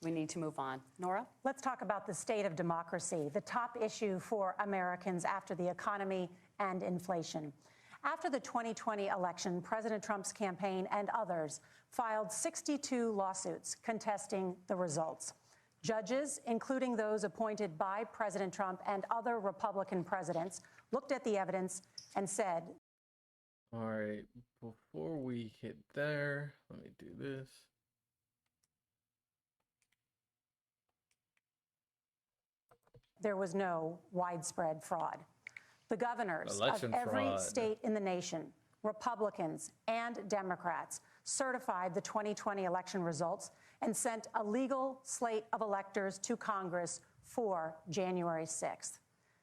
We need to move on. Nora? Let's talk about the state of democracy, the top issue for Americans after the economy and inflation. After the 2020 election, President Trump's campaign and others filed 62 lawsuits contesting the results. Judges, including those appointed by President Trump and other Republican presidents, looked at the evidence and said, all right, before we hit there, let me do this. there was no widespread fraud. The governors Election of every fraud. state in the nation, Republicans and Democrats, certified the 2020 election results and sent a legal slate of electors to Congress for January 6th.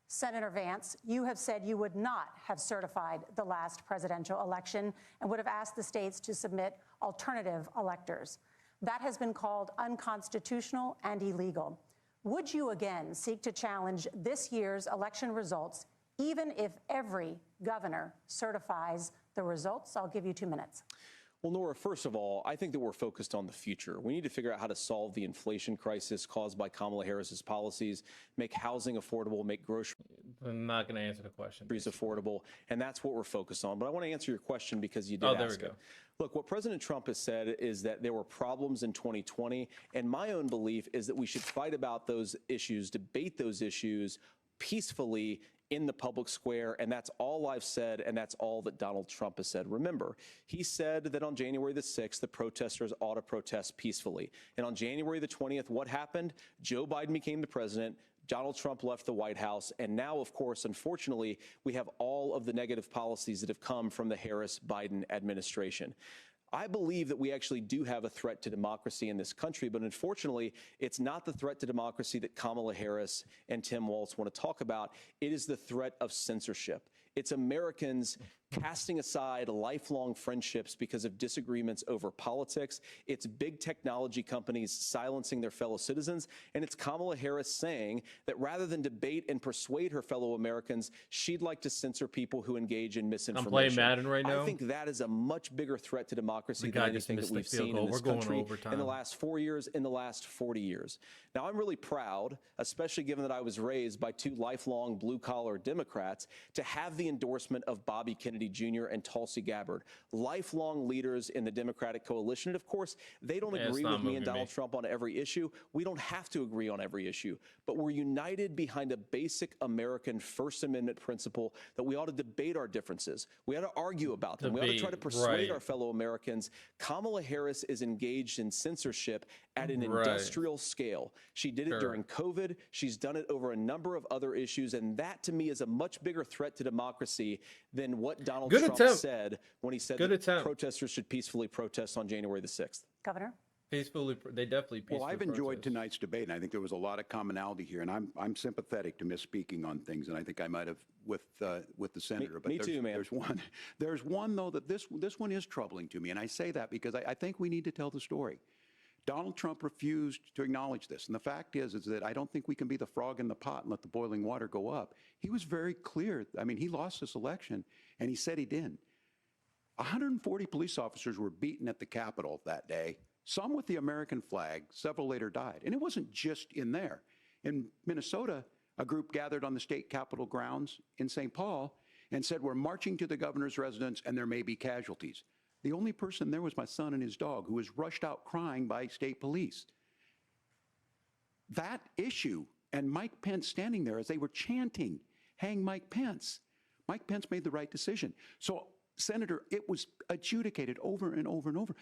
Senator Vance, you have said you would not have certified the last presidential election and would have asked the states to submit alternative electors. That has been called unconstitutional and illegal. Would you again seek to challenge this year's election results, even if every governor certifies the results? I'll give you 2 minutes. Well, Nora, first of all, I think that we're focused on the future. We need to figure out how to solve the inflation crisis caused by Kamala Harris's policies, make housing affordable, make groceries I'm not going to answer the question. affordable, and that's what we're focused on. But I want to answer your question because you did ask there we it. go. Look, what President Trump has said is that there were problems in 2020, and my own belief is that we should fight about those issues, debate those issues peacefully in the public square, and that's all I've said, and that's all that Donald Trump has said. Remember, he said that on January the 6th, the protesters ought to protest peacefully. And on January the 20th, what happened? Joe Biden became the president, Donald Trump left the White House, and now, of course, unfortunately, we have all of the negative policies that have come from the Harris-Biden administration. I believe that we actually do have a threat to democracy in this country, but unfortunately, it's not the threat to democracy that Kamala Harris and Tim Walz want to talk about. It is the threat of censorship. It's Americans casting aside lifelong friendships because of disagreements over politics. It's big technology companies silencing their fellow citizens. And it's Kamala Harris saying that rather than debate and persuade her fellow Americans, she'd like to censor people who engage in misinformation. I'm playing Madden right now. I think that is a much bigger threat to democracy than anything that we've seen in this country in the last 4 years, in the last 40 years. Now, I'm really proud, especially given that I was raised by two lifelong blue-collar Democrats, to have the endorsement of Bobby Kennedy Jr. and Tulsi Gabbard, lifelong leaders in the Democratic coalition. And of course, they don't agree with me and Donald Trump on every issue. We don't have to agree on every issue, but we're united behind a basic American First Amendment principle that we ought to debate our differences. We ought to argue about them. We ought to try to persuade our fellow Americans. Kamala Harris is engaged in censorship at an industrial scale. She did it during COVID. She's done it over a number of other issues. And that, to me, is a much bigger threat to democracy than what Donald Trump said when he said that protesters should peacefully protest on January the 6th. Governor? Peacefully, they definitely peacefully Well, I've enjoyed tonight's debate, and I think there was a lot of commonality here, and I'm sympathetic to misspeaking on things, and I think I might have with the senator. Me too, man. There's one though that this one is troubling to me, and I say that because I think we need to tell the story. Donald Trump refused to acknowledge this, and the fact is that I don't think we can be the frog in the pot and let the boiling water go up. He was very clear. I mean, he lost this election, and he said he did. 140 police officers were beaten at the Capitol that day, some with the American flag, several later died. And it wasn't just in there. In Minnesota, a group gathered on the state capitol grounds in St. Paul and said, we're marching to the governor's residence and there may be casualties. The only person there was my son and his dog, who was rushed out crying by state police. That issue, and Mike Pence standing there as they were chanting, hang Mike Pence. Mike Pence made the right decision. So, Senator, it was adjudicated over and over and over.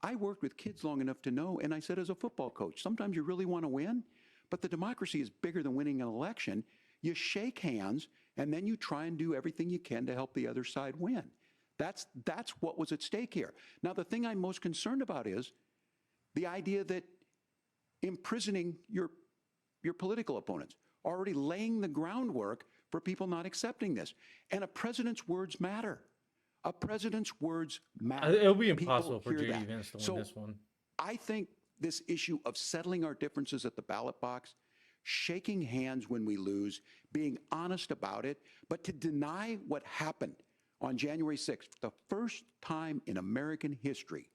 I worked with kids long enough to know, and I said as a football coach, sometimes you really want to win, but the democracy is bigger than winning an election. You shake hands, and then you try and do everything you can to help the other side win. That's what was at stake here. Now, the thing I'm most concerned about is the idea that imprisoning your political opponents, already laying the groundwork for people not accepting this. And a president's words matter. A president's words matter. It'll be impossible for J.D. Vance to win this one. I think this issue of settling our differences at the ballot box, shaking hands when we lose, being honest about it, but to deny what happened on January 6th, the first time in American history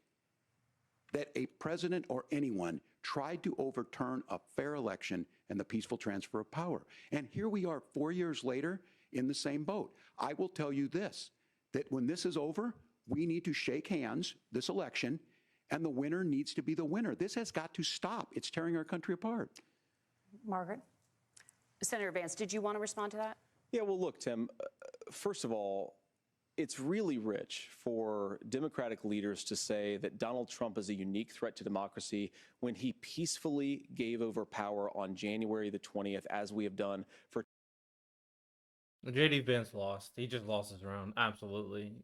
that a president or anyone tried to overturn a fair election and the peaceful transfer of power. And here we are 4 years later in the same boat. I will tell you this, that when this is over, we need to shake hands this election, and the winner needs to be the winner. This has got to stop. It's tearing our country apart. Margaret? Senator Vance, did you want to respond to that? Yeah, well, look, Tim, first of all, it's really rich for Democratic leaders to say that Donald Trump is a unique threat to democracy when he peacefully gave over power on January the 20th, as we have done for J.D. Vance lost. He just lost his round. Absolutely.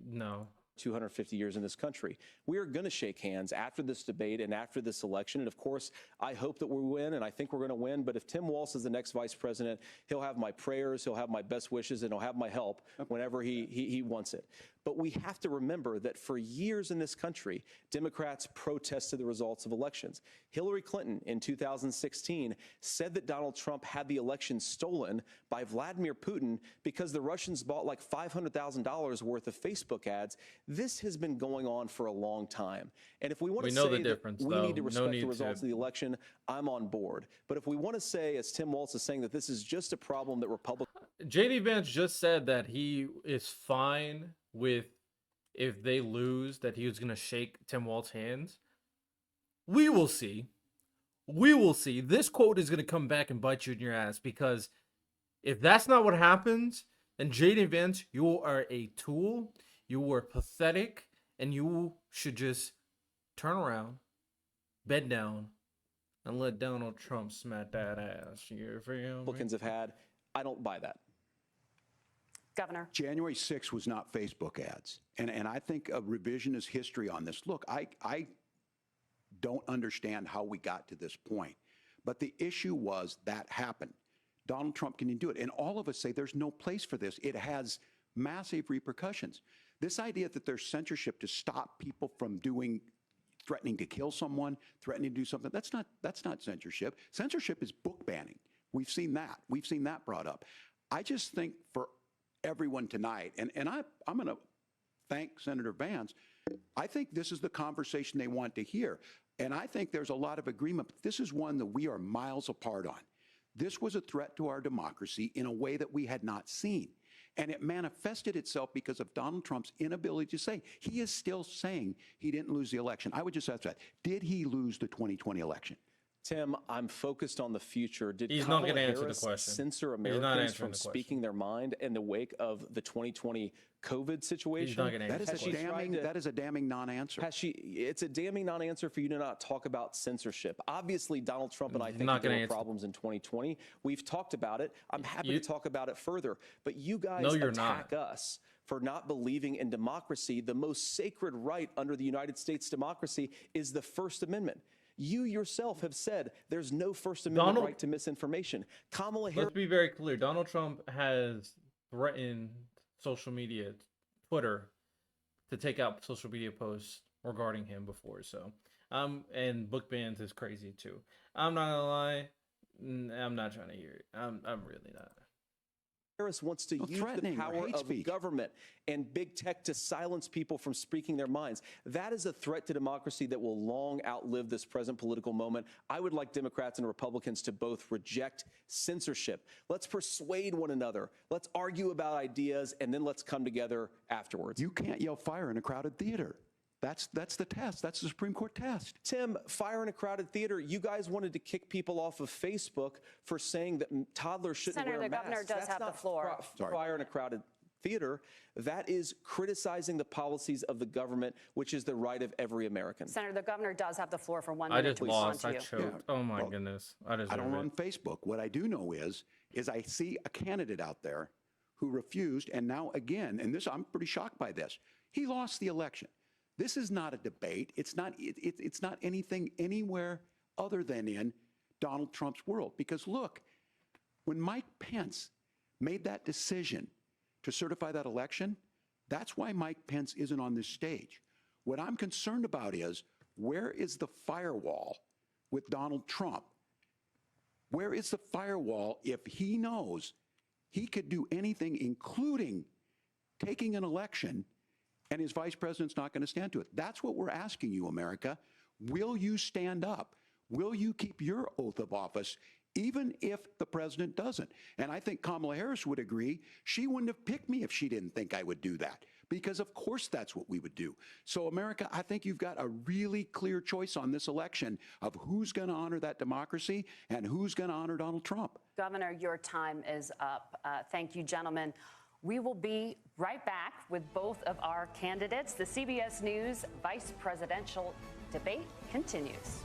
No. 250 years in this country. We are going to shake hands after this debate and after this election. And of course, I hope that we win, and I think we're going to win. But if Tim Walz is the next vice president, he'll have my prayers, he'll have my best wishes, and he'll have my help whenever he wants it. But we have to remember that for years in this country, Democrats protested the results of elections. Hillary Clinton in 2016 said that Donald Trump had the election stolen by Vladimir Putin because the Russians bought like $500,000 worth of Facebook ads. This has been going on for a long time. And if we want to know say the difference, that we though. need to No respect need the results to. of the election, I'm on board. But if we want to say, as Tim Walz is saying, that this is just a problem that Republicans J.D. Vance just said that he is fine with if they lose, that he was going to shake Tim Walz's hands. We will see. We will see. This quote is going to come back and bite you in your ass, because if that's not what happens, then J.D. Vance, you are a tool. You were pathetic, and you should just turn around, bend down, and let Donald Trump smack that ass. You feel me? have had, I don't buy that. Governor? January 6th was not Facebook ads. And I think a revisionist history on this. Look, I don't understand how we got to this point. But the issue was that happened. Donald Trump can do it. And all of us say there's no place for this. It has massive repercussions. This idea that there's censorship to stop people from threatening to kill someone, threatening to do something, that's not censorship. Censorship is book banning. We've seen that. We've seen that brought up. I just think for everyone tonight, and I'm going to thank Senator Vance, I think this is the conversation they want to hear. And I think there's a lot of agreement, but this is one that we are miles apart on. This was a threat to our democracy in a way that we had not seen. And it manifested itself because of Donald Trump's inability to say. He is still saying he didn't lose the election. I would just ask that. Did he lose the 2020 election? Tim, I'm focused on the future. Did He's not Kamala gonna answer the Harris question. censor He's not Americans answering from the question. speaking their mind in the wake of the 2020 COVID situation? He's not going to That answer is the a question. damning non-answer. It's a damning non-answer for you to not talk about censorship. Obviously, Donald Trump and I think Not that there gonna were answer. problems in 2020. We've talked about it. I'm happy You- to talk about it further. But you guys No, you're attack not. us for not believing in democracy. The most sacred right under the United States democracy is the First Amendment. You yourself have said there's no First Amendment Donald- right to misinformation. Kamala Harris. Let's be very clear. Donald Trump has threatened social media, Twitter, to take out social media posts regarding him before. So, and book bans is crazy too. I'm not gonna lie. I'm not trying to hear it. I'm really not. Harris wants to use the threatening or power hate of speech. government and big tech to silence people from speaking their minds. That is a threat to democracy that will long outlive this present political moment. I would like Democrats and Republicans to both reject censorship. Let's persuade one another. Let's argue about ideas, and then let's come together afterwards. You can't yell fire in a crowded theater. That's the test. That's the Supreme Court test. Tim, fire in a crowded theater. You guys wanted to kick people off of Facebook for saying that toddlers shouldn't Senator, wear the masks. governor does That's have the not floor. Fire in a crowded theater. That is criticizing the policies of the government, which is the right of every American. Senator, the governor does have the floor for 1 I minute just to respond lost. to I you. choked. Yeah. Oh my Well, goodness. I I deserve don't run it. Facebook. What I do know is I see a candidate out there who refused, and now again, and this I'm pretty shocked by this. He lost the election. This is not a debate. It's not anything anywhere other than in Donald Trump's world. Because look, when Mike Pence made that decision to certify that election, that's why Mike Pence isn't on this stage. What I'm concerned about is, where is the firewall with Donald Trump? Where is the firewall if he knows he could do anything, including taking an election, and his vice president's not going to stand to it? That's what we're asking you, America. Will you stand up? Will you keep your oath of office, even if the president doesn't? And I think Kamala Harris would agree. She wouldn't have picked me if she didn't think I would do that, because of course that's what we would do. So America, I think you've got a really clear choice on this election of who's going to honor that democracy and who's going to honor Donald Trump. Governor, your time is up. Thank you, gentlemen. We will be right back with both of our candidates. The CBS News vice presidential debate continues.